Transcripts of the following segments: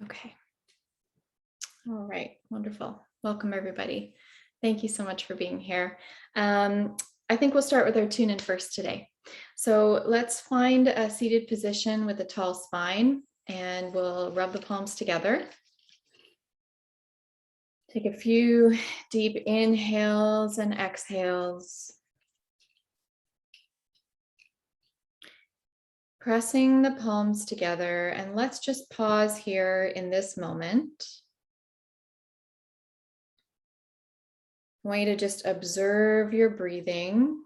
Okay. All right. Wonderful. Welcome, everybody. Thank you so much for being here. I think we'll start with our tune-in first today. So let's find a seated position with a tall spine, and we'll rub the palms together. Take a few deep inhales and exhales. Pressing the palms together, and let's just pause here in this moment. I want you to just observe your breathing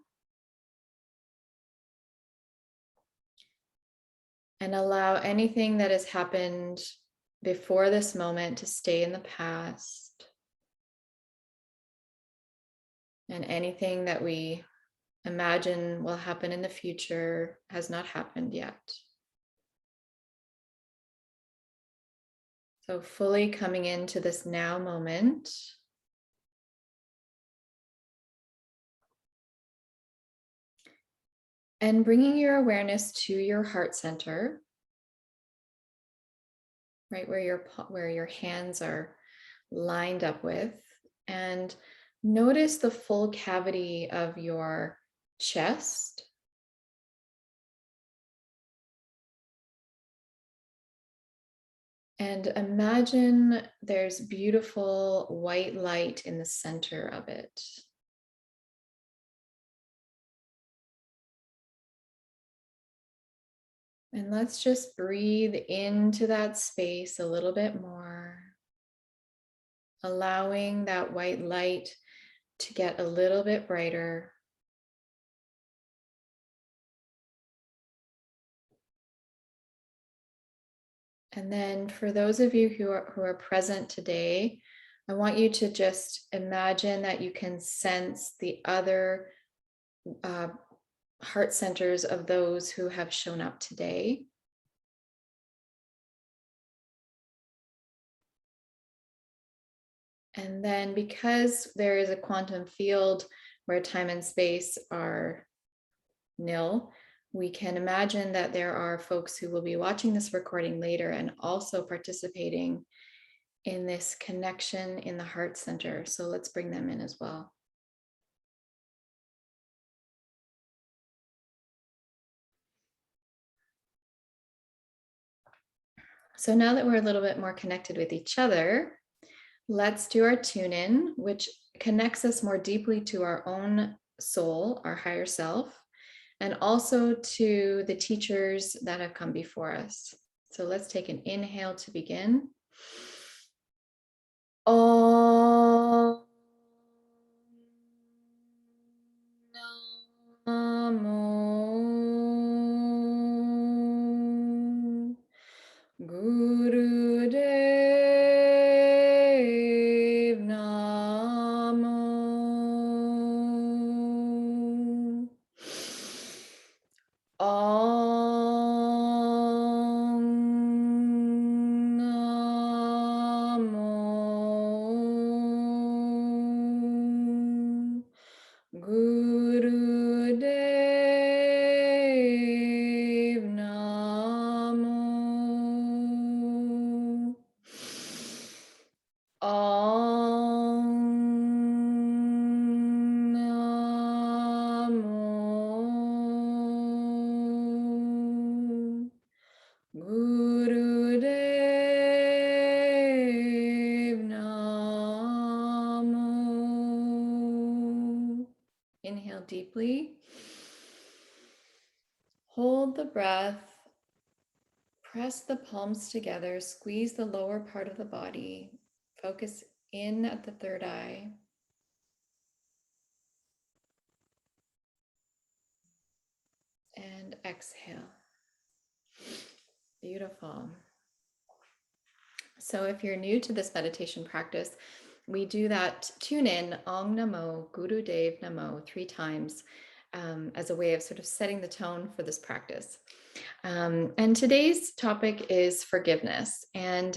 and allow anything that has happened before this moment to stay in the past, and anything that we imagine will happen in the future has not happened yet. So fully coming into this now moment. And bringing your awareness to your heart center, right where your hands are lined up with, and notice the full cavity of your chest. And imagine there's beautiful white light in the center of it. And let's just breathe into that space a little bit more, allowing that white light to get a little bit brighter. And then for those of you who are present today, I want you to just imagine that you can sense the other heart centers of those who have shown up today. And then because there is a quantum field where time and space are nil, we can imagine that there are folks who will be watching this recording later and also participating in this connection in the heart center. So let's bring them in as well. So now that we're a little bit more connected with each other, let's do our tune-in, which connects us more deeply to our own soul, our higher self, and also to the teachers that have come before us. So let's take an inhale to begin. Om Namo Gurudev Namo. Om Namo Gurudev Namo. Om Namo Gurudev Namo. Inhale deeply. Hold the breath. Press the palms together. Squeeze the lower part of the body. Focus in at the third eye. And exhale. Beautiful. So if you're new to this meditation practice, we do that tune in Om Namo Gurudev Namo 3 times as a way of sort of setting the tone for this practice. And today's topic is forgiveness. And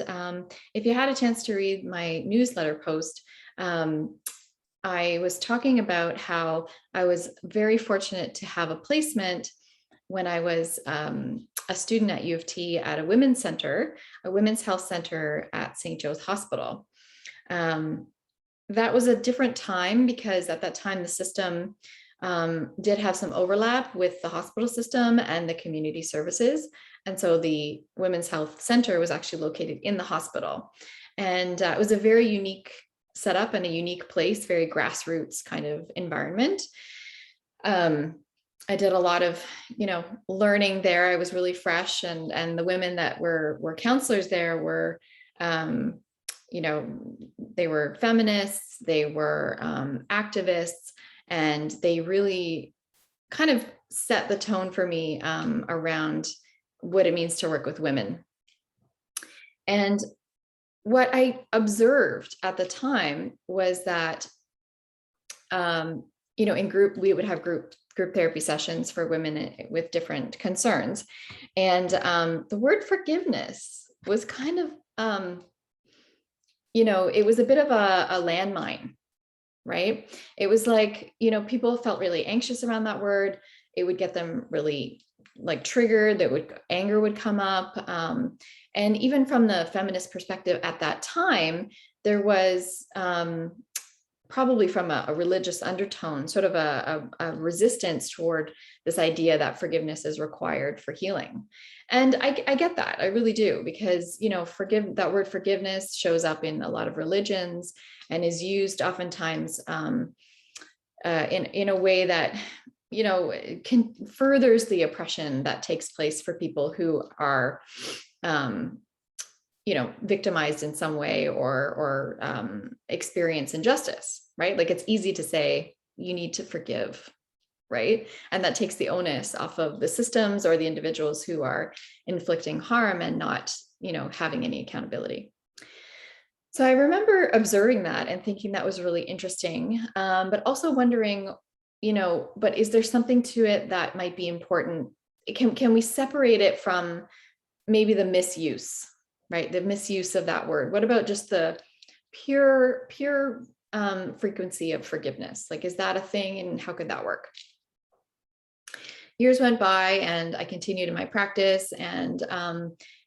if you had a chance to read my newsletter post, I was talking about how I was very fortunate to have a placement when I was a student at U of T at a women's center, a women's health center at St. Joe's Hospital. That was a different time because at that time the system did have some overlap with the hospital system and the community services. And so the Women's Health Center was actually located in the hospital. And it was a very unique setup and a unique place, very grassroots kind of environment. I did a lot of, learning there. I was really fresh, and the women that were counselors there were, they were feminists, they were activists, and they really kind of set the tone for me around what it means to work with women. And what I observed at the time was that, in group, we would have group therapy sessions for women with different concerns. And the word forgiveness was kind of, it was a bit of a landmine, right? It was like, people felt really anxious around that word. It would get them really like triggered, anger would come up. And even from the feminist perspective at that time, there was probably from a religious undertone, sort of a resistance toward this idea that forgiveness is required for healing. And I get that, I really do, because, that word forgiveness shows up in a lot of religions and is used oftentimes in a way that, furthers the oppression that takes place for people who are, victimized in some way or experience injustice, right? Like it's easy to say you need to forgive, right? And that takes the onus off of the systems or the individuals who are inflicting harm and not, having any accountability. So I remember observing that and thinking that was really interesting, but also wondering, but is there something to it that might be important? Can we separate it from maybe the misuse, right? The misuse of that word. What about just the pure frequency of forgiveness? Like, is that a thing, and how could that work? Years went by and I continued in my practice and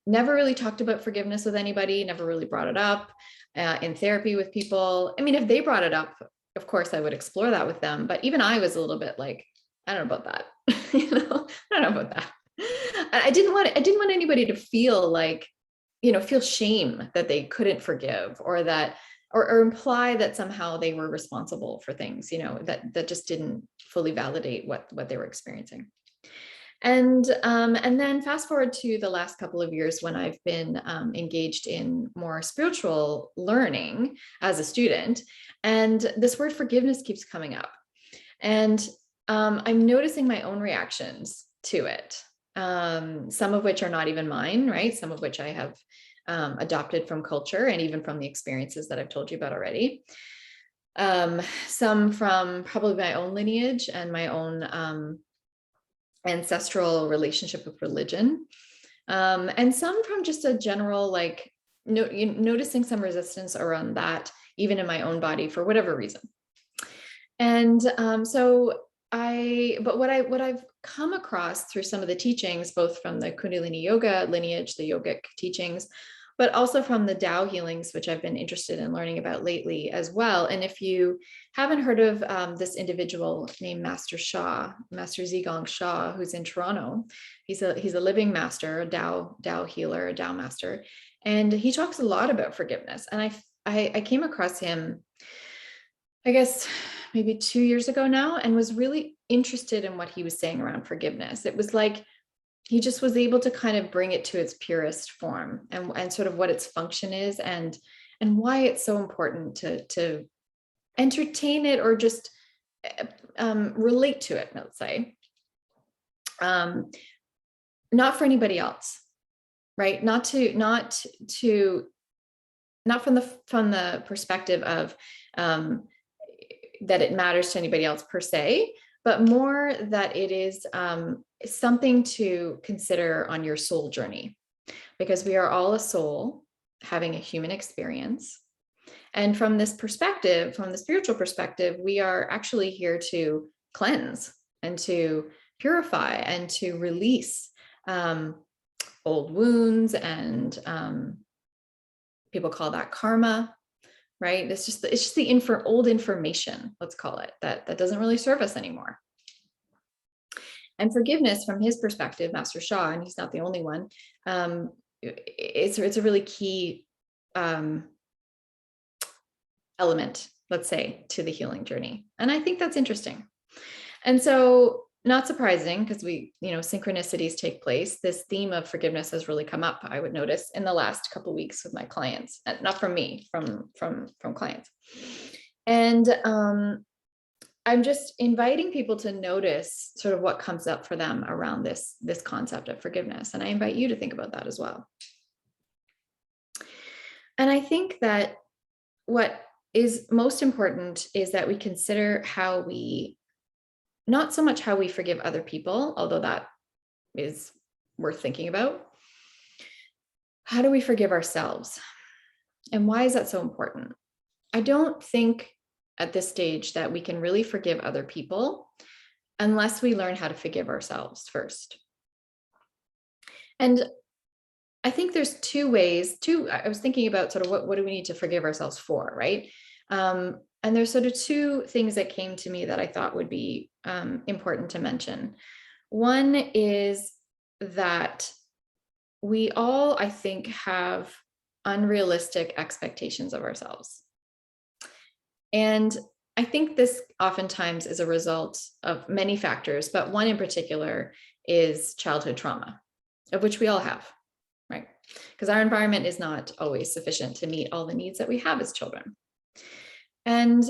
never really talked about forgiveness with anybody, never really brought it up in therapy with people. I mean, if they brought it up, of course I would explore that with them, but even I was a little bit like, I don't know about that. I don't know about that. I didn't want anybody to feel like, feel shame that they couldn't forgive, or that, or imply that somehow they were responsible for things, that just didn't fully validate what they were experiencing. And then fast forward to the last couple of years when I've been engaged in more spiritual learning as a student, and this word forgiveness keeps coming up, and I'm noticing my own reactions to it. Some of which are not even mine, right? Some of which I have adopted from culture and even from the experiences that I've told you about already. Some from probably my own lineage and my own ancestral relationship with religion. And some from just a general, like, noticing some resistance around that, even in my own body for whatever reason. And but what I've come across through some of the teachings, both from the Kundalini yoga lineage, the yogic teachings, but also from the Tao healings, which I've been interested in learning about lately as well. And if you haven't heard of this individual named Master Zhigong Shah, who's in Toronto, he's a living master, a Tao healer, a Tao master, and he talks a lot about forgiveness. And I came across him, I guess, maybe 2 years ago now, and was really interested in what he was saying around forgiveness. It was like he just was able to kind of bring it to its purest form and sort of what its function is and why it's so important to entertain it or just relate to it, let's say. Not for anybody else, right? Not from the perspective of that it matters to anybody else per se, but more that it is something to consider on your soul journey, because we are all a soul having a human experience. And from this perspective, from the spiritual perspective, we are actually here to cleanse and to purify and to release old wounds, and people call that karma, right? It's just the old information, let's call it, that doesn't really serve us anymore. And forgiveness, from his perspective, Master Shah, and he's not the only one, it's a really key element, let's say, to the healing journey. And I think that's interesting. And so, not surprising, because synchronicities take place. This theme of forgiveness has really come up, I would notice, in the last couple of weeks with my clients, not from me, from clients. And I'm just inviting people to notice sort of what comes up for them around this concept of forgiveness. And I invite you to think about that as well. And I think that what is most important is that we consider not so much how we forgive other people, although that is worth thinking about. How do we forgive ourselves? And why is that so important? I don't think at this stage that we can really forgive other people unless we learn how to forgive ourselves first. And I think there's two ways. I was thinking about sort of what do we need to forgive ourselves for, right? And there's sort of two things that came to me that I thought would be important to mention. One is that we all, I think, have unrealistic expectations of ourselves. And I think this oftentimes is a result of many factors, but one in particular is childhood trauma, of which we all have, right? Because our environment is not always sufficient to meet all the needs that we have as children. And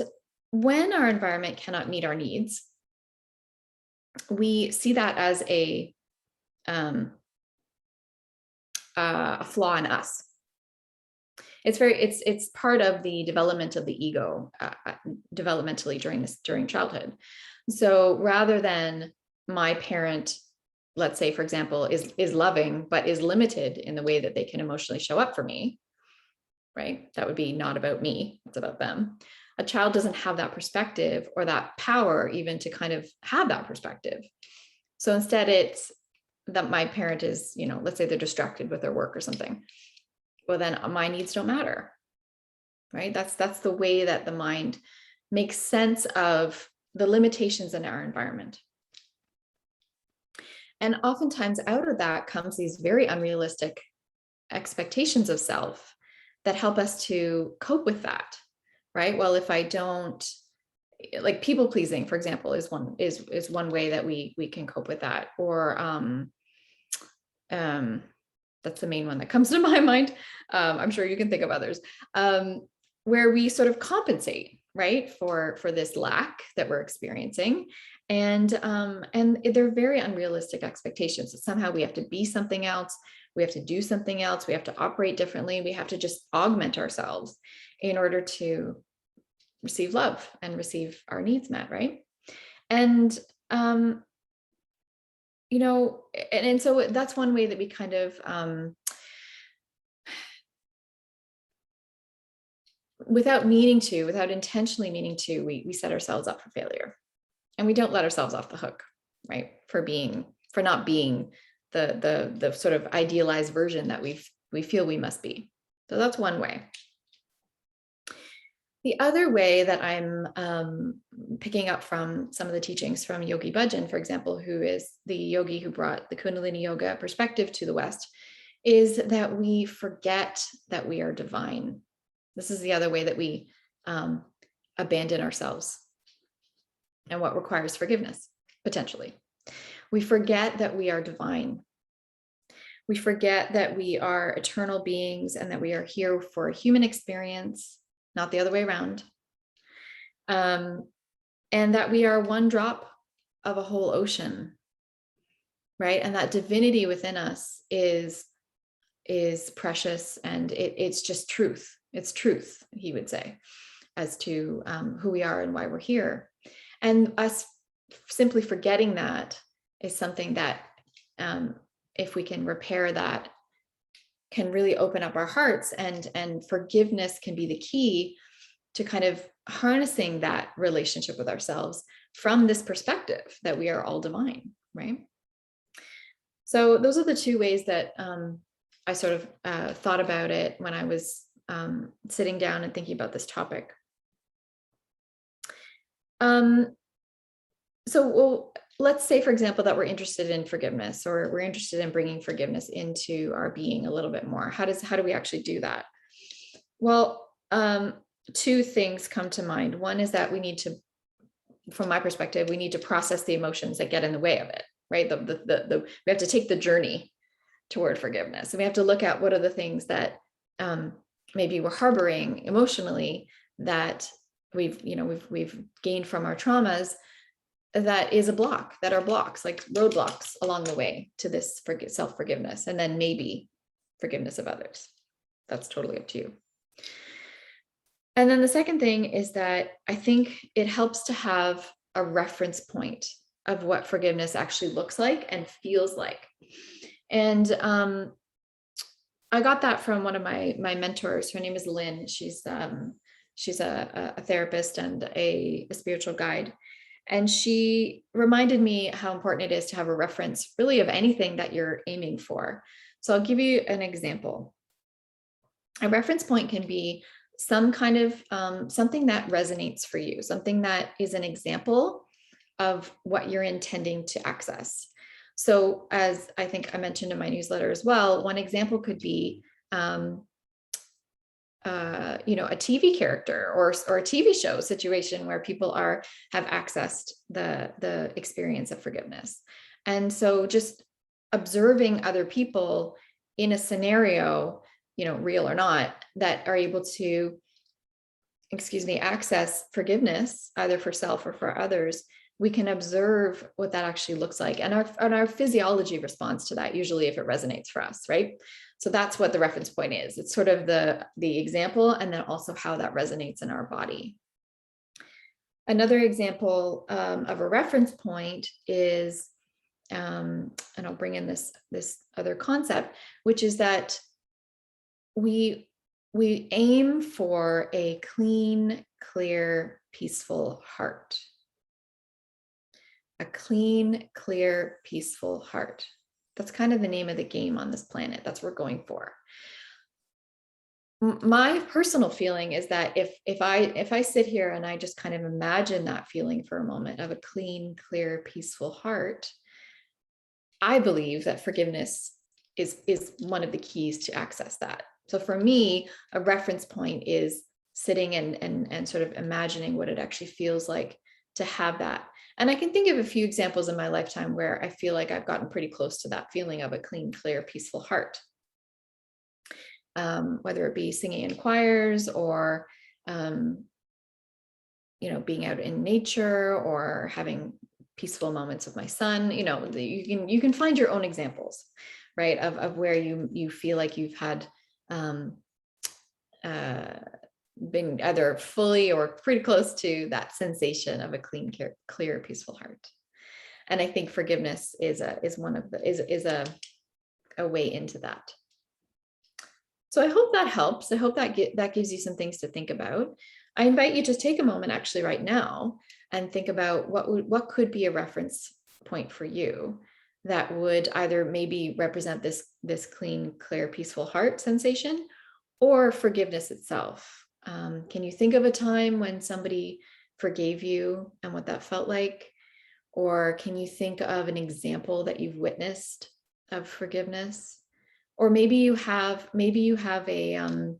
when our environment cannot meet our needs, we see that as a flaw in us. It's part of the development of the ego developmentally during childhood. So rather than my parent, let's say, for example, is loving, but is limited in the way that they can emotionally show up for me, right? That would be not about me, it's about them. A child doesn't have that perspective or that power even to kind of have that perspective. So instead it's that my parent is, let's say they're distracted with their work or something. Well, then my needs don't matter, right? That's the way that the mind makes sense of the limitations in our environment. And oftentimes out of that comes these very unrealistic expectations of self that help us to cope with that, right? Well, if I don't, like, people pleasing, for example, is one way that we can cope with that. Or that's the main one that comes to my mind. I'm sure you can think of others, where we sort of compensate, right, for this lack that we're experiencing. And they're very unrealistic expectations. So somehow we have to be something else. We have to do something else. We have to operate differently. We have to just augment ourselves in order to receive love and receive our needs met, right? And and so that's one way that we kind of without intentionally meaning to, we set ourselves up for failure, and we don't let ourselves off the hook, right? For not being the sort of idealized version that we feel we must be. So that's one way. The other way that I'm picking up from some of the teachings from Yogi Bhajan, for example, who is the yogi who brought the Kundalini yoga perspective to the West, is that we forget that we are divine. This is the other way that we abandon ourselves, and what requires forgiveness, potentially. We forget that we are divine. We forget that we are eternal beings and that we are here for a human experience, not the other way around. And that we are one drop of a whole ocean, right? And that divinity within us is precious, and it's just truth. It's truth, he would say, as to who we are and why we're here. And us simply forgetting that is something that, if we can repair that, can really open up our hearts, and forgiveness can be the key to kind of harnessing that relationship with ourselves from this perspective that we are all divine, right? So those are the two ways that I sort of thought about it when I was sitting down and thinking about this topic. So let's say, for example, that we're interested in forgiveness, or we're interested in bringing forgiveness into our being a little bit more. How do we actually do that? Well, two things come to mind. One is that we need to, from my perspective, we need to process the emotions that get in the way of it, right? We have to take the journey toward forgiveness, and we have to look at what are the things that maybe we're harboring emotionally that we've gained from our traumas, that is a block, that are blocks, like roadblocks along the way to this self-forgiveness, and then maybe forgiveness of others. That's totally up to you. And then the second thing is that I think it helps to have a reference point of what forgiveness actually looks like and feels like. And I got that from one of my mentors. Her name is Lynn. She's a therapist and a spiritual guide. And she reminded me how important it is to have a reference, really, of anything that you're aiming for. So I'll give you an example. A reference point can be some kind of something that resonates for you, something that is an example of what you're intending to access. So, as I think I mentioned in my newsletter as well, one example could be a TV character or a TV show situation where people have accessed the experience of forgiveness. And so just observing other people in a scenario, real or not, that are able to, access forgiveness, either for self or for others, we can observe what that actually looks like. And our physiology responds to that, usually, if it resonates for us, right? So that's what the reference point is. It's sort of the example, and then also how that resonates in our body. Another example of a reference point is, and I'll bring in this other concept, which is that we aim for a clean, clear, peaceful heart. A clean, clear, peaceful heart. That's kind of the name of the game on this planet. That's what we're going for. My personal feeling is that if I sit here and I just kind of imagine that feeling for a moment of a clean, clear, peaceful heart, I believe that forgiveness is one of the keys to access that. So for me, a reference point is sitting and sort of imagining what it actually feels like to have that. And I can think of a few examples in my lifetime where I feel like I've gotten pretty close to that feeling of a clean, clear, peaceful heart. Whether it be singing in choirs or, being out in nature or having peaceful moments with my son, you can find your own examples, right? Of where you feel like you've had, been either fully or pretty close to that sensation of a clean, clear, peaceful heart. And I think forgiveness is a way into that. So I hope that helps. I hope that gives you some things to think about. I invite you to take a moment actually right now and think about what could be a reference point for you that would either maybe represent this clean, clear, peaceful heart sensation, or forgiveness itself. Can you think of a time when somebody forgave you and what that felt like? Or can you think of an example that you've witnessed of forgiveness? Or maybe you have a an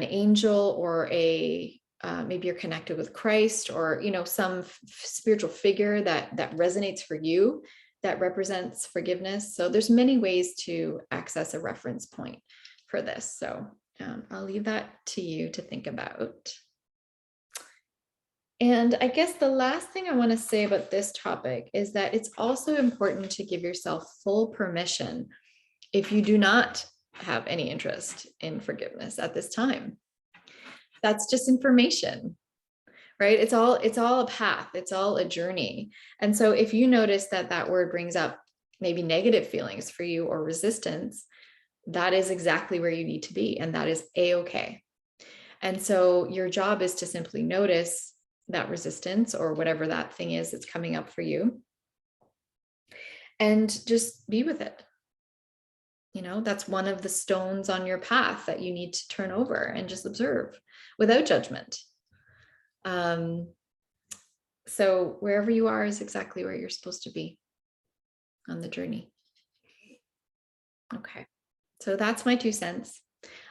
angel, or maybe you're connected with Christ, or some spiritual figure that resonates for you, that represents forgiveness. So there's many ways to access a reference point for this. So I'll leave that to you to think about. And I guess the last thing I want to say about this topic is that it's also important to give yourself full permission if you do not have any interest in forgiveness at this time. That's just information, right? It's all a path. It's all a journey. And so if you notice that word brings up maybe negative feelings for you or resistance, that is exactly where you need to be. And that is a-okay. And so your job is to simply notice that resistance or whatever that thing is that's coming up for you. and just be with it. You know, that's one of the stones on your path that you need to turn over and just observe without judgment. So wherever you are is exactly where you're supposed to be on the journey. Okay, so that's my 2 cents.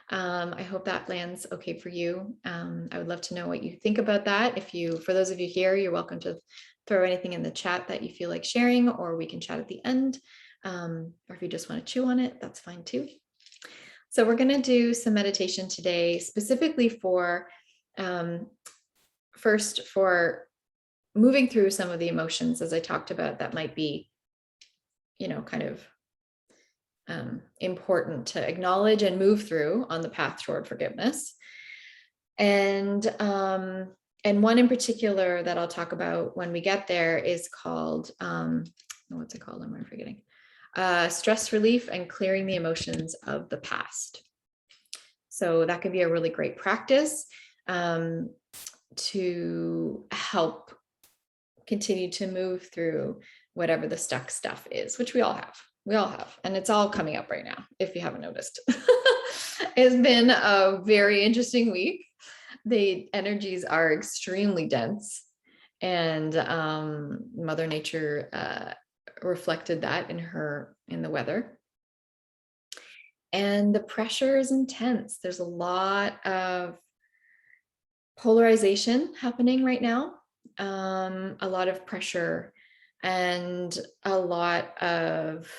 I hope that lands okay for you. I would love to know what you think about that. For those of you here, you're welcome to throw anything in the chat that you feel like sharing, or we can chat at the end. Or if you just want to chew on it, that's fine too. So we're going to do some meditation today, specifically for, first for moving through some of the emotions, as I talked about, that might be, kind of important to acknowledge and move through on the path toward forgiveness. And one in particular that I'll talk about when we get there is called, what's it called? I'm forgetting. Stress relief and clearing the emotions of the past. So that can be a really great practice to help continue to move through whatever the stuck stuff is, which we all have. And it's all coming up right now, if you haven't noticed. It's been a very interesting week. The energies are extremely dense, and Mother Nature reflected that in the weather. And the pressure is intense. There's a lot of polarization happening right now, a lot of pressure, and a lot of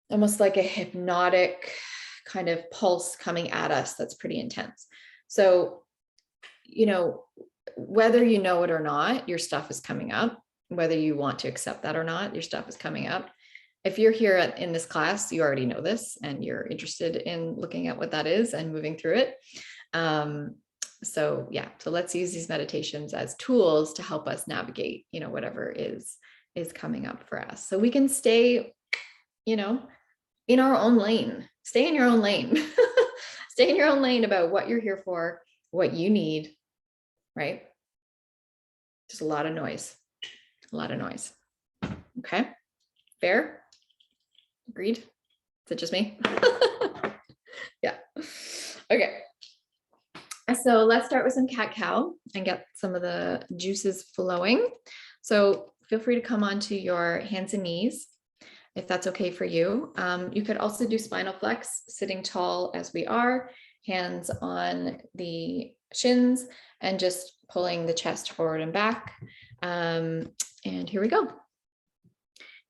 almost like a hypnotic kind of pulse coming at us that's pretty intense. So, whether you know it or not, your stuff is coming up. Whether you want to accept that or not, your stuff is coming up. If you're here in this class, you already know this and you're interested in looking at what that is and moving through it. So let's use these meditations as tools to help us navigate, whatever is coming up for us. So we can stay, in our own lane. Stay in your own lane. Stay in your own lane about what you're here for, what you need, right? Just a lot of noise. Okay. Fair? Agreed? Is it just me? Yeah. Okay. So let's start with some cat-cow and get some of the juices flowing. So feel free to come onto your hands and knees, if that's okay for you. You could also do spinal flex, sitting tall as we are, hands on the shins, and just pulling the chest forward and back. And here we go.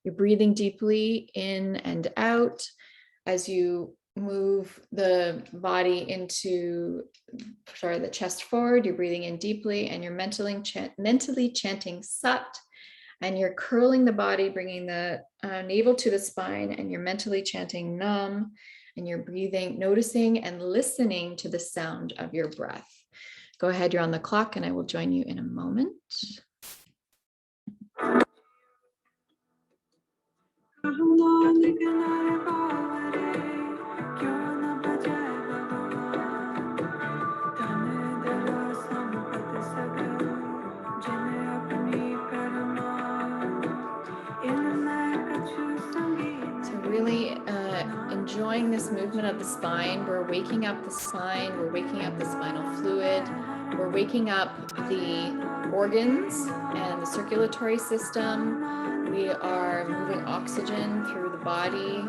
You're breathing deeply in and out as you move the body the chest forward. You're breathing in deeply and you're mentally chanting Sat, and you're curling the body, bringing the navel to the spine, and you're mentally chanting Nam, and you're breathing, noticing and listening to the sound of your breath. Go ahead, you're on the clock, and I will join you in a moment. Really enjoying this movement of the spine. We're waking up the spine, we're waking up the spinal fluid, we're waking up the organs and the circulatory system. We are moving oxygen through the body.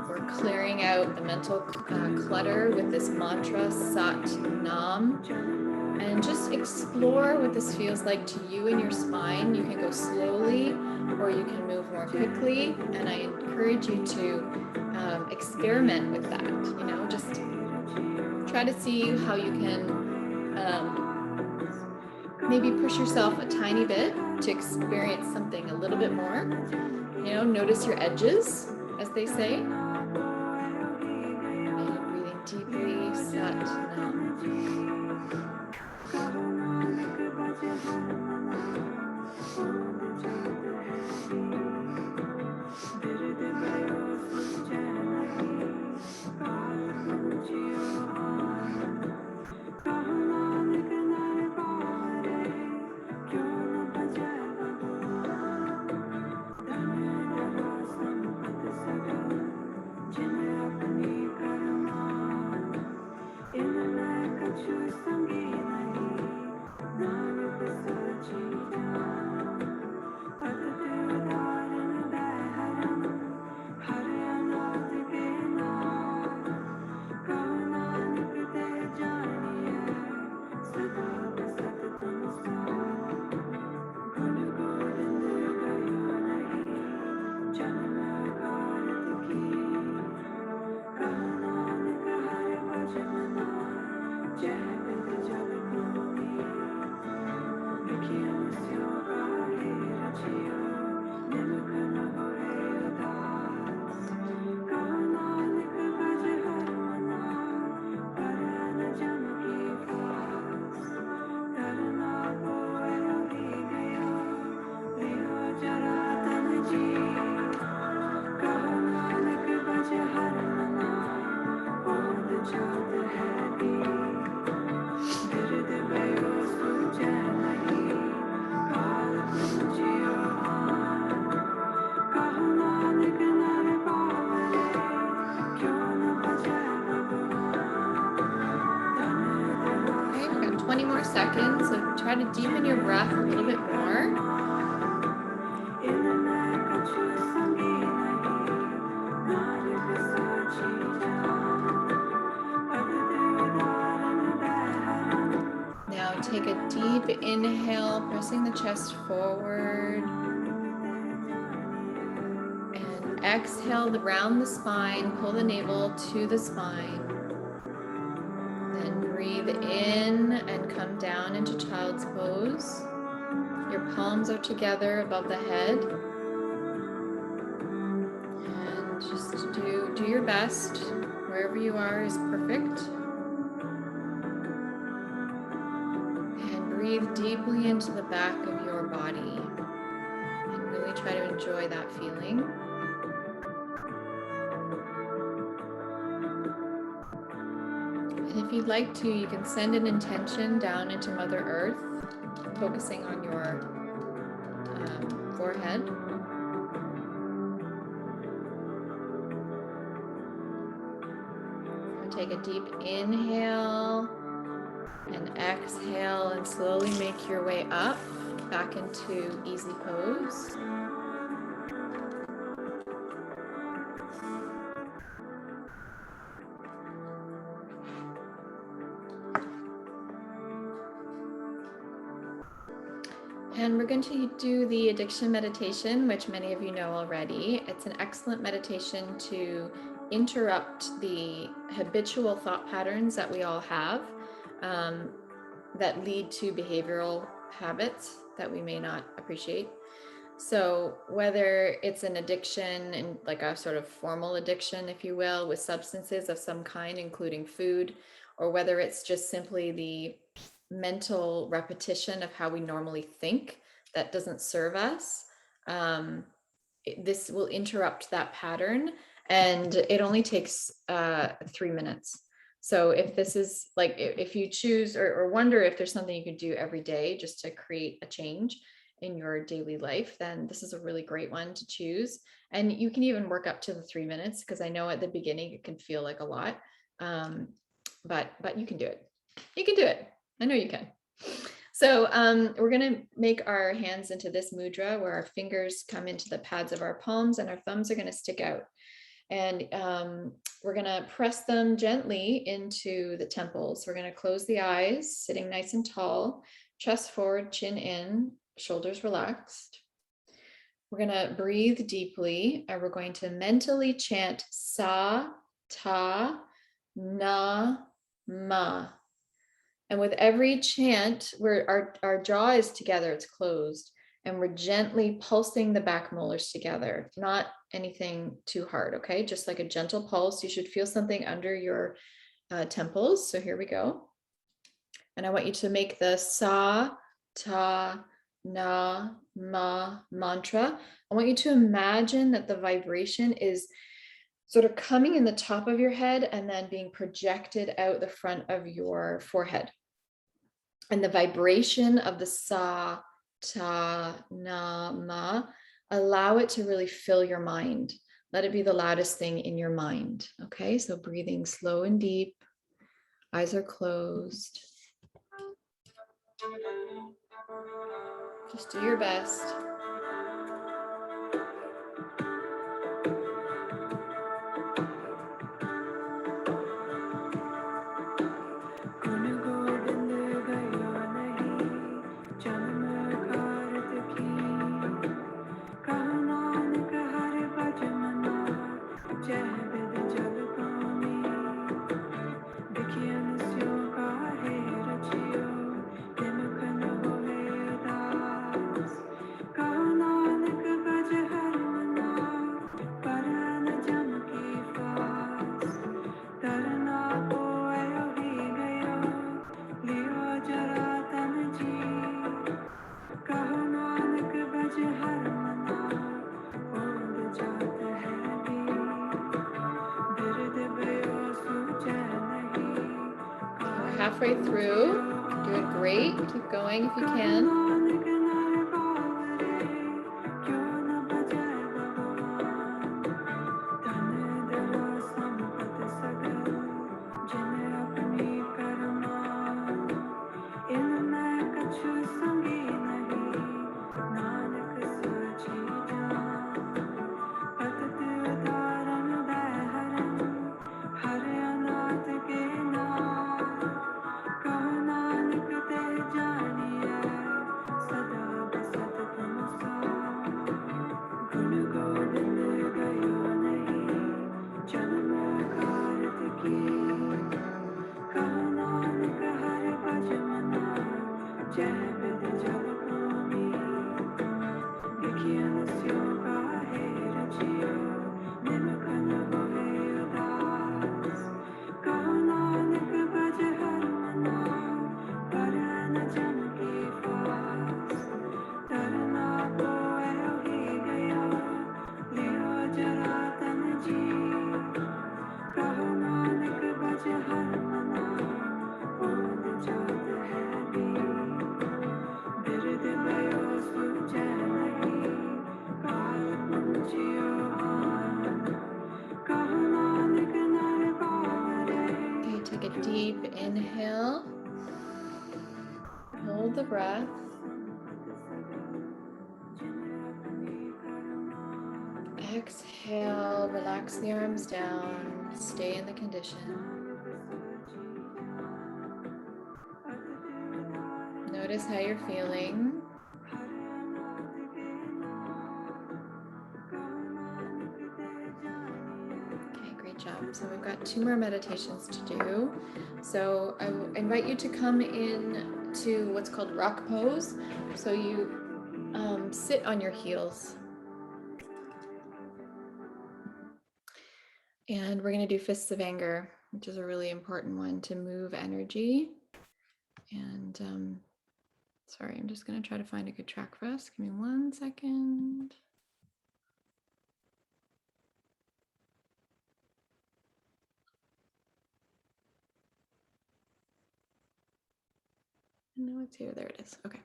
We're clearing out the mental clutter with this mantra, Sat Nam. And just explore what this feels like to you in your spine. You can go slowly or you can move more quickly. And I encourage you to experiment with that. Just try to see how you can maybe push yourself a tiny bit to experience something a little bit more. Notice your edges, as they say. And breathing deeply, Sat Nam. second. So try to deepen your breath a little bit more. Now take a deep inhale, pressing the chest forward. And exhale around the spine, pull the navel to the spine. Then breathe in and come down into child's pose. Your palms are together above the head. And just do your best. Wherever you are is perfect. And breathe deeply into the back of your body. And really try to enjoy that feeling. And if you'd like to, you can send an intention down into Mother Earth, focusing on your forehead. Take a deep inhale and exhale, and slowly make your way up back into easy pose. And we're going to do the addiction meditation, which many of you know already. It's an excellent meditation to interrupt the habitual thought patterns that we all have that lead to behavioral habits that we may not appreciate. So whether it's an addiction and like a sort of formal addiction, if you will, with substances of some kind, including food, or whether it's just simply the mental repetition of how we normally think that doesn't serve us, this will interrupt that pattern, and it only takes 3 minutes. So if this is like, if you choose or wonder if there's something you could do every day just to create a change in your daily life, then this is a really great one to choose. And you can even work up to the 3 minutes, because I know at the beginning it can feel like a lot, but you can do it. You can do it. I know you can. So we're going to make our hands into this mudra where our fingers come into the pads of our palms and our thumbs are going to stick out. And we're going to press them gently into the temples. We're going to close the eyes, sitting nice and tall, chest forward, chin in, shoulders relaxed. We're going to breathe deeply, and we're going to mentally chant sa, ta, na, ma. And with every chant, our jaw is together, it's closed, and we're gently pulsing the back molars together, not anything too hard, okay? Just like a gentle pulse. You should feel something under your temples. So here we go. And I want you to make the sa, ta, na, ma mantra. I want you to imagine that the vibration is sort of coming in the top of your head and then being projected out the front of your forehead. And the vibration of the sa, ta, na, ma, allow it to really fill your mind. Let it be the loudest thing in your mind. Okay, so breathing slow and deep. Eyes are closed. Just do your best. Halfway through, doing great. Keep going if you can. deep inhale. Hold the breath. Exhale, relax the arms down, stay in the condition. Notice how you're feeling. Okay, great job. So we've got 2 more meditations to do. So I invite you to come in to what's called rock pose. So you sit on your heels. And we're going to do fists of anger, which is a really important one to move energy. And sorry, I'm just going to try to find a good track for us. Give me 1 second. No, it's here. There it is. Okay.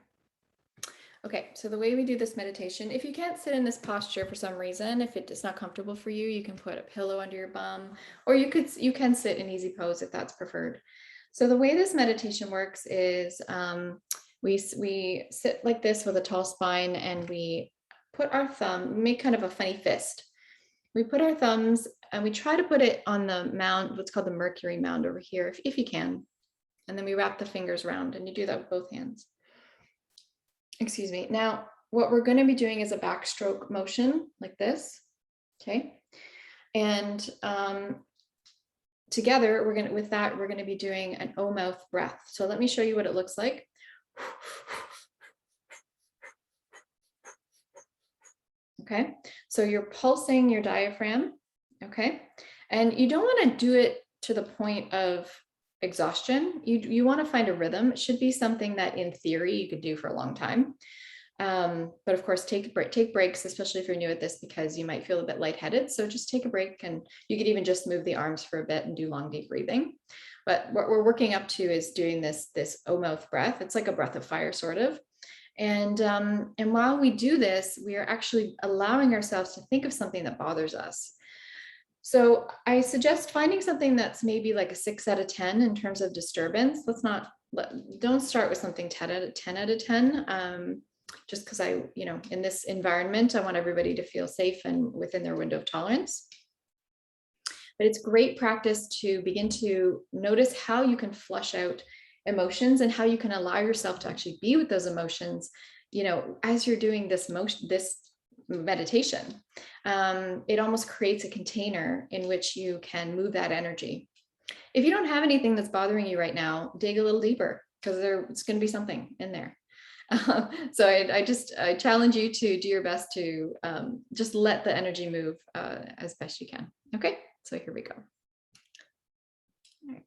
Okay, so the way we do this meditation, if you can't sit in this posture for some reason, if it's not comfortable for you, you can put a pillow under your bum, or you can sit in easy pose if that's preferred. So the way this meditation works is we sit like this with a tall spine, and we put our thumb, make kind of a funny fist. We put our thumbs and we try to put it on the mound, what's called the Mercury mound over here, if you can. And then we wrap the fingers around, and you do that with both hands. Excuse me. Now, what we're going to be doing is a backstroke motion like this. Okay. And together, we're going to be doing an O mouth breath. So let me show you what it looks like. Okay. So you're pulsing your diaphragm. Okay. And you don't want to do it to the point of exhaustion. You want to find a rhythm. It should be something that in theory you could do for a long time. But of course, take breaks, especially if you're new at this, because you might feel a bit lightheaded. So just take a break, and you could even just move the arms for a bit and do long, deep breathing. But what we're working up to is doing this O mouth breath. It's like a breath of fire, sort of. And while we do this, we are actually allowing ourselves to think of something that bothers us. So I suggest finding something that's maybe like a 6 out of 10 in terms of disturbance. Don't start with something 10 out of 10. Just because in this environment, I want everybody to feel safe and within their window of tolerance. But it's great practice to begin to notice how you can flush out emotions and how you can allow yourself to actually be with those emotions, as you're doing this meditation. It almost creates a container in which you can move that energy. If you don't have anything that's bothering you right now, dig a little deeper, because it's going to be something in there. So I challenge you to do your best to just let the energy move as best you can. Okay, so here we go. All right.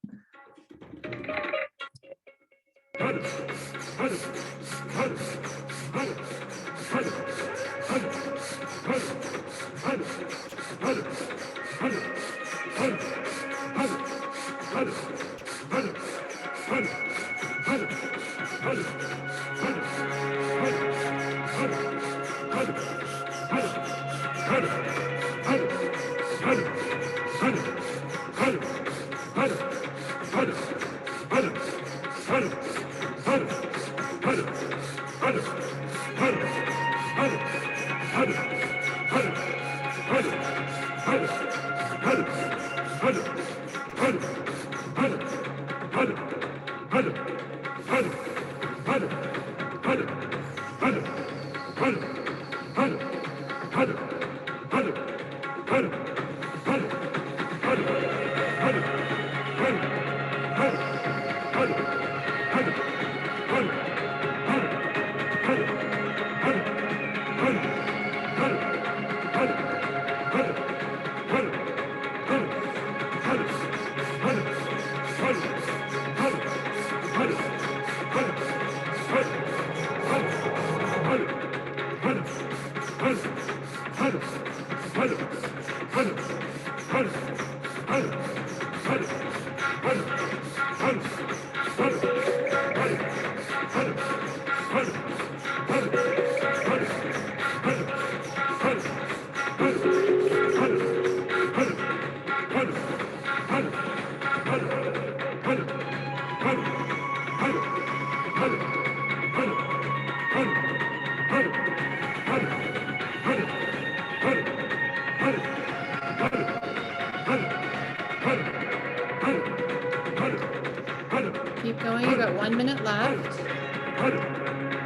1 minute left.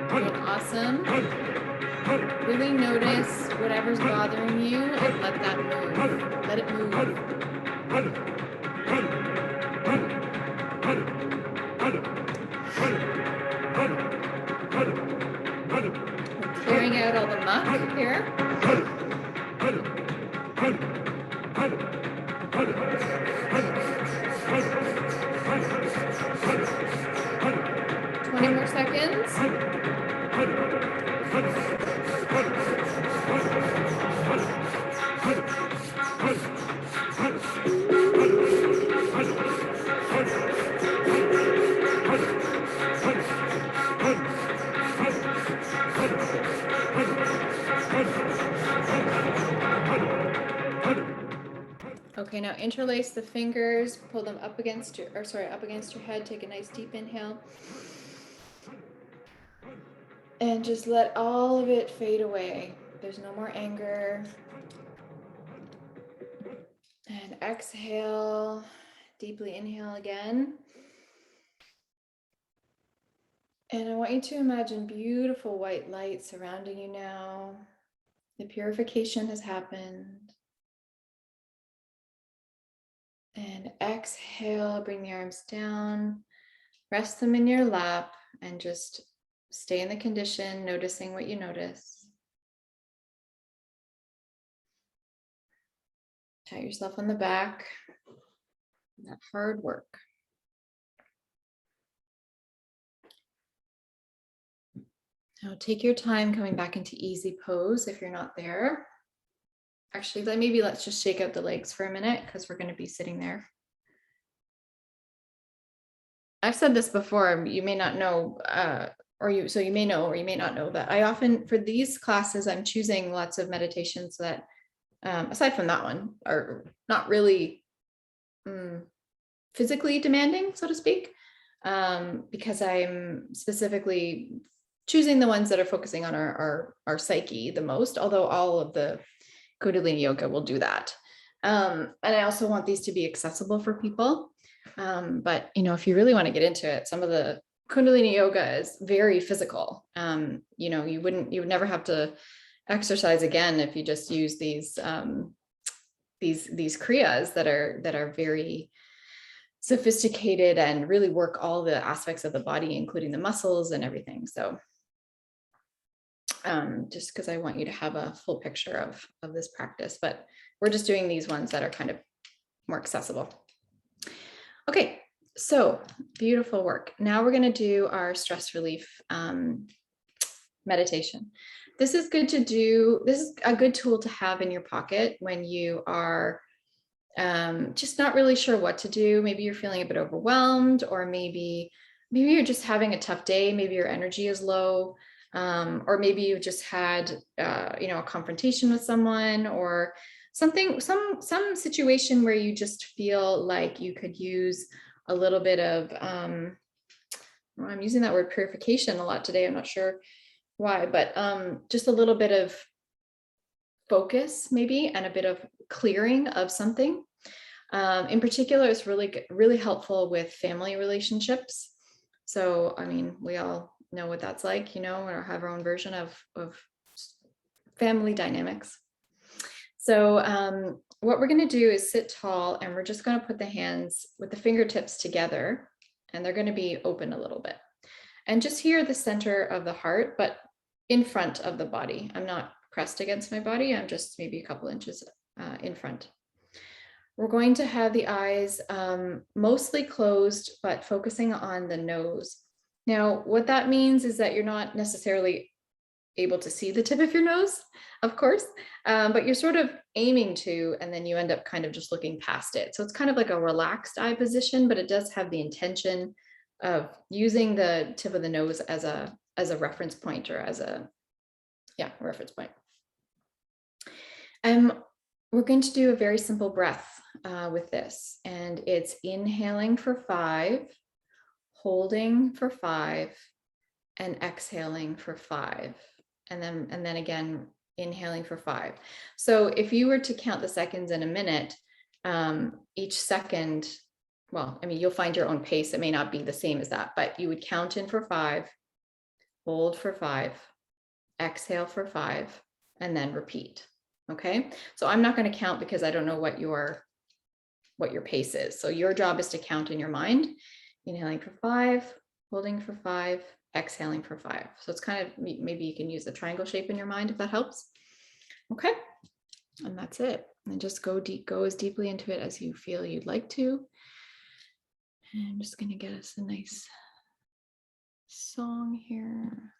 Doing awesome. Really notice whatever's bothering you and let that move. Let it move. We're clearing out all the muck here. 20 more seconds. Okay, now interlace the fingers, pull them up against your, up against your head. Take a nice deep inhale. And just let all of it fade away. There's no more anger. And exhale, deeply inhale again. And I want you to imagine beautiful white light surrounding you now. The purification has happened. And exhale, bring the arms down, rest them in your lap, and just stay in the condition, noticing what you notice. Pat yourself on the back. That hard work. Now take your time coming back into easy pose if you're not there. Actually, maybe let's just shake out the legs for a minute because we're going to be sitting there. I've said this before, you may not know, so you may know or you may not know that I often, for these classes, I'm choosing lots of meditations that, aside from that one, are not really physically demanding, so to speak, because I'm specifically choosing the ones that are focusing on our psyche the most, although all of the Kundalini yoga will do that. And I also want these to be accessible for people. But, if you really want to get into it, some of the Kundalini yoga is very physical. You would never have to exercise again if you just use these kriyas that are very sophisticated and really work all the aspects of the body, including the muscles and everything. So just because I want you to have a full picture of this practice, but we're just doing these ones that are kind of more accessible. Okay, so beautiful work. Now we're going to do our stress relief meditation. This is good to do. This is a good tool to have in your pocket when you are just not really sure what to do. Maybe you're feeling a bit overwhelmed, or maybe you're just having a tough day. Maybe your energy is low. Or maybe you've just had, a confrontation with someone, or something, some situation where you just feel like you could use a little bit of, I'm using that word purification a lot today. I'm not sure why, but just a little bit of focus maybe, and a bit of clearing of something. In particular, it's really helpful with family relationships. So, we all know what that's like, or have our own version of family dynamics. So what we're going to do is sit tall, and we're just going to put the hands with the fingertips together, and they're going to be open a little bit. And just here, the center of the heart, but in front of the body. I'm not pressed against my body. I'm just maybe a couple inches in front. We're going to have the eyes mostly closed, but focusing on the nose. Now, what that means is that you're not necessarily able to see the tip of your nose, of course, but you're sort of aiming to, and then you end up kind of just looking past it. So it's kind of like a relaxed eye position, but it does have the intention of using the tip of the nose as a reference point, or as a reference point. We're going to do a very simple breath with this, and it's inhaling for 5, holding for 5, and exhaling for 5, and then again inhaling for 5. So if you were to count the seconds in a minute, each second well, I mean, you'll find your own pace. It may not be the same as that, but you would count in for 5, hold for 5, exhale for 5, and then repeat. Okay. So I'm not going to count because I don't know what your pace is. So your job is to count in your mind, inhaling for 5, holding for 5, exhaling for 5. So it's kind of, maybe you can use the triangle shape in your mind if that helps. Okay. And that's it. And just go as deeply into it as you feel you'd like to. And I'm just going to get us a nice song here.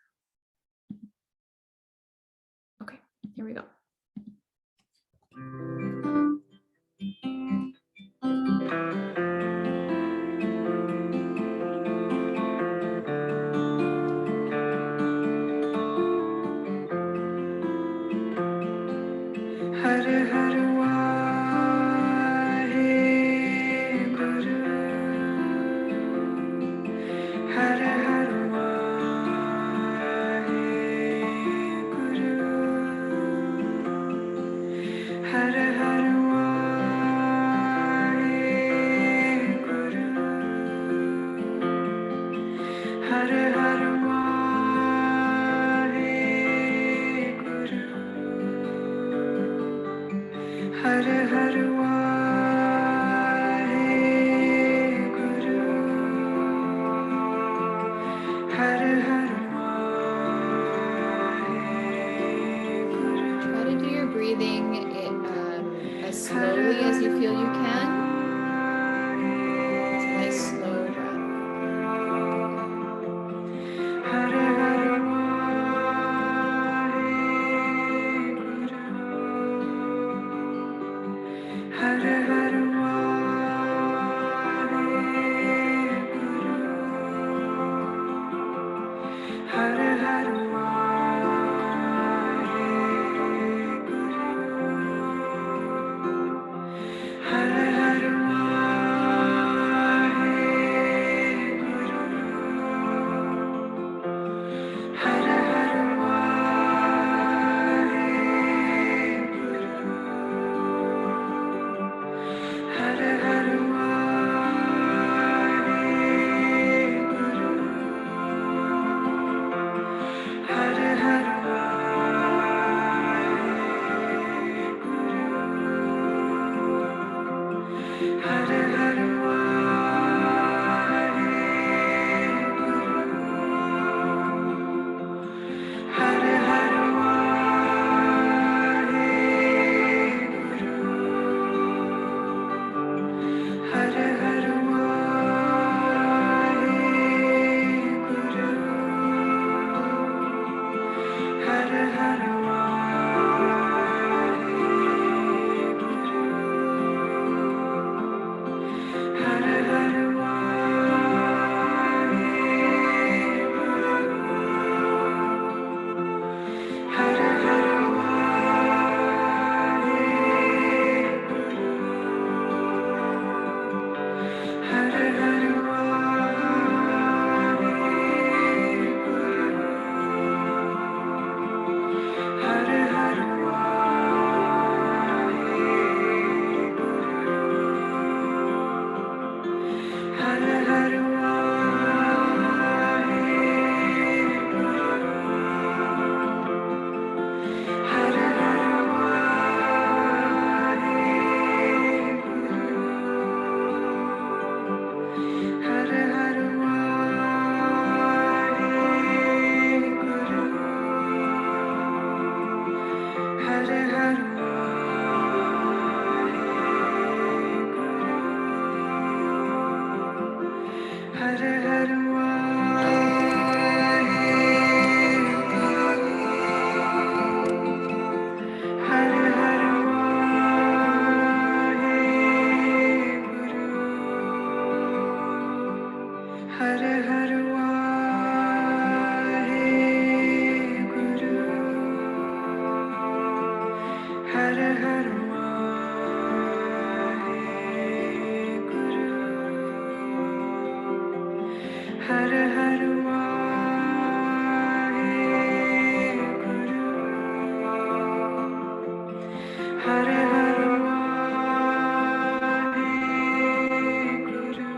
Okay, here we go. Hare Hare Guru. Hare Hare Guru. Hare Hare Guru. Hare Hare Guru. Hare Hare Guru. Hare Hare Guru. Try to do your breathing as slowly as you feel you can. It's a nice slow breath. Hare Hare Guru. Hare Hare Guru. Hare Hare Hare Hare Hare Hare Hare Hare Hare Hare Hare Hare Hare Hare Hare Hare Guru. Hare Hare Hare Hare Hare Hare Hare Hare Hare Hare Hare Hare Hare Hare Hare Guru. Hare Hare Hare Hare Hare Hare Hare Hare Guru. Hare Hare Guru. Hare Hare Guru. Hare Hare Guru.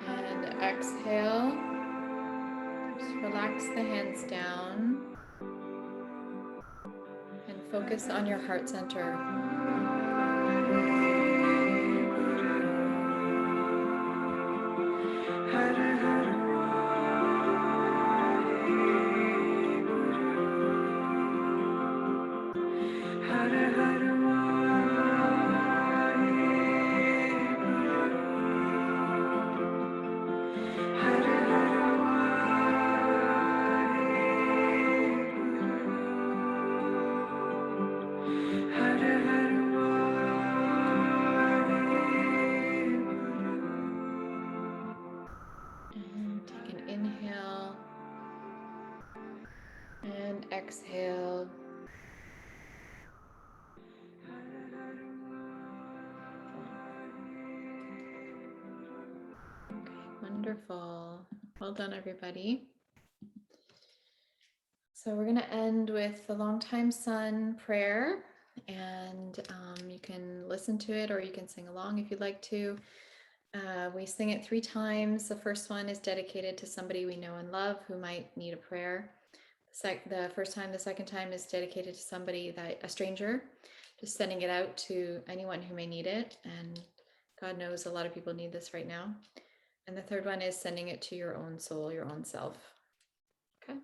And exhale. Just relax the hands down and focus on your heart center. And take an inhale and exhale. Okay, wonderful. Well done, everybody. So we're going to end with the Longtime Sun prayer, and you can listen to it or you can sing along if you'd like to. We sing it 3 times. The first one is dedicated to somebody we know and love who might need a prayer. The first time, the second time is dedicated to somebody a stranger, just sending it out to anyone who may need it. And God knows a lot of people need this right now. And the third one is sending it to your own soul, your own self. Okay.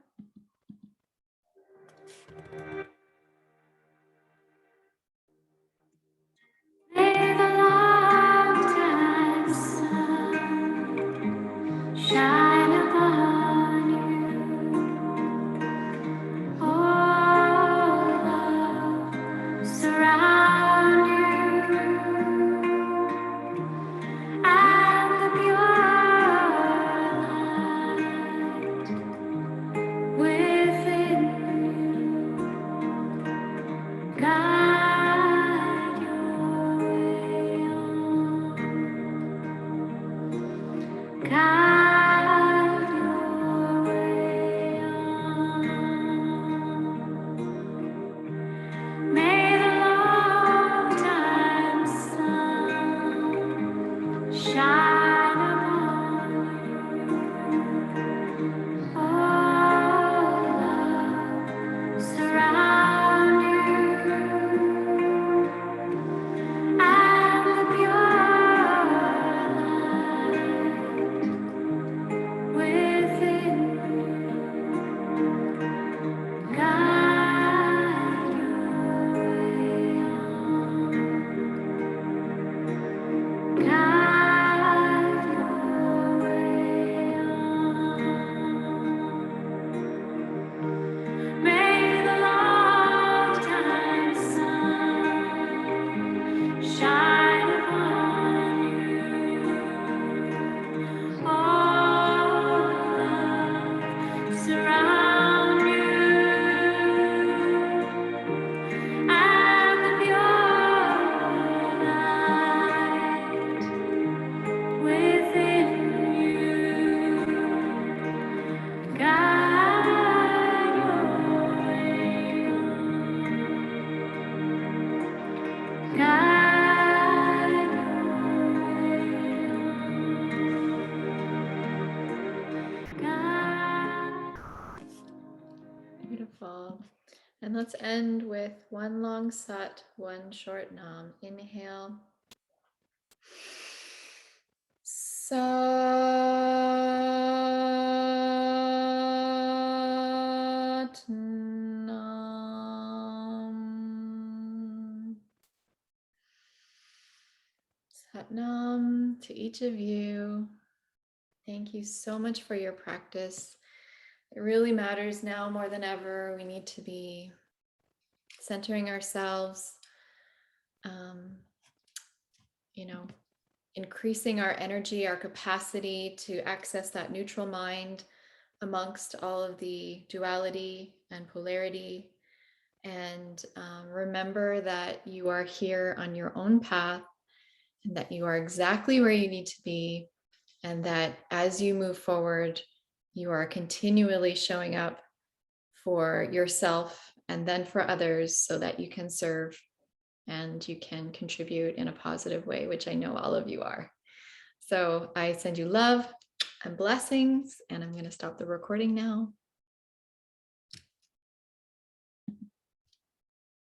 May the longtime sun shine upon you. All love surround you, and the pure light within you guide your way on. Guide your way on. May the longtime sun shine upon you. All love surround you, and the pure light within guide your way on. Guide your way on. May the longtime sun shine upon you. All love surround you, and the pure light within you guide your way on. Guide your way on. Guide. Beautiful. And let's end with one long sat, one short nam. Inhale. Sat Nam. Sat Nam to each of you. Thank you so much for your practice. It really matters now more than ever. We need to be centering ourselves, increasing our energy, our capacity to access that neutral mind amongst all of the duality and polarity. And remember that you are here on your own path and that you are exactly where you need to be. And that as you move forward, you are continually showing up for yourself and then for others so that you can serve and you can contribute in a positive way, which I know all of you are. So I send you love and blessings, and I'm going to stop the recording now.